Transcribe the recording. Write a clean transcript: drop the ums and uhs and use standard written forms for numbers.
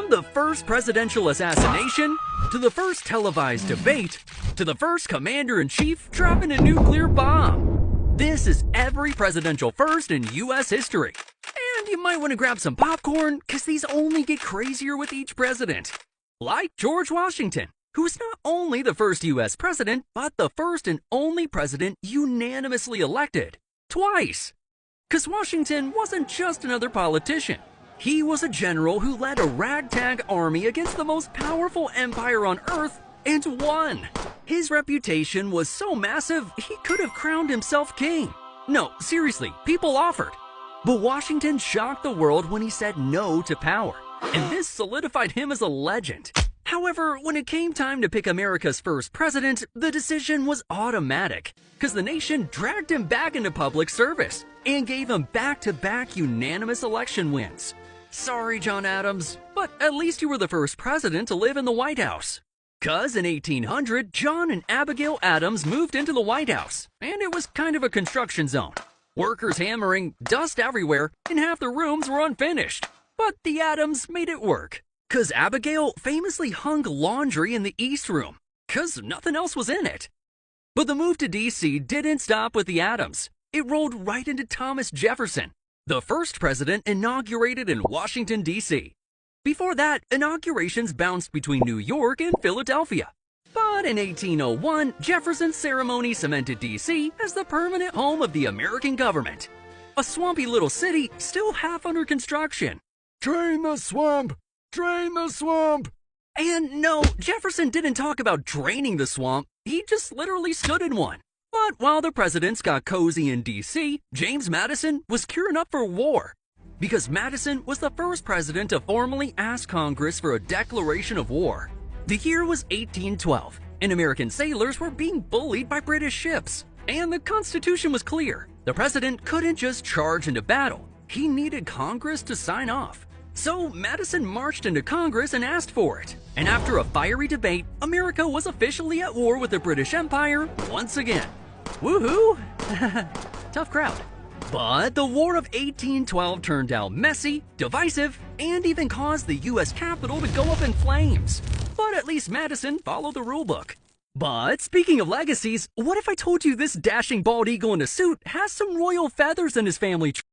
From the first presidential assassination, to the first televised debate, to the first commander-in-chief dropping a nuclear bomb. This is every presidential first in U.S. history. And you might want to grab some popcorn, because these only get crazier with each president. Like George Washington, who was not only the first U.S. president, but the first and only president unanimously elected. Twice. Because Washington wasn't just another politician. He was a general who led a ragtag army against the most powerful empire on earth and won. His reputation was so massive, he could have crowned himself king. No, seriously, people offered. But Washington shocked the world when he said no to power, and this solidified him as a legend. However, when it came time to pick America's first president, the decision was automatic, because the nation dragged him back into public service and gave him back-to-back unanimous election wins. Sorry, John Adams, but at least you were the first president to live in the White House. Cause in 1800, John and Abigail Adams moved into the White House, and it was kind of a construction zone. Workers hammering, dust everywhere, and half the rooms were unfinished. But the Adams made it work. Cause Abigail famously hung laundry in the East Room, cause nothing else was in it. But the move to D.C. didn't stop with the Adams. It rolled right into Thomas Jefferson, the first president inaugurated in Washington, D.C. Before that, inaugurations bounced between New York and Philadelphia. But in 1801, Jefferson's ceremony cemented D.C. as the permanent home of the American government. A swampy little city still half under construction. Drain the swamp! Drain the swamp! And no, Jefferson didn't talk about draining the swamp, he just literally stood in one. But while the presidents got cozy in D.C., James Madison was gearing up for war. Because Madison was the first president to formally ask Congress for a declaration of war. The year was 1812, and American sailors were being bullied by British ships. And the Constitution was clear. The president couldn't just charge into battle. He needed Congress to sign off. So Madison marched into Congress and asked for it. And after a fiery debate, America was officially at war with the British Empire once again. Woohoo! Tough crowd. But the War of 1812 turned out messy, divisive, and even caused the U.S. Capitol to go up in flames. But at least Madison followed the rulebook. But speaking of legacies, what if I told you this dashing bald eagle in a suit has some royal feathers in his family tree?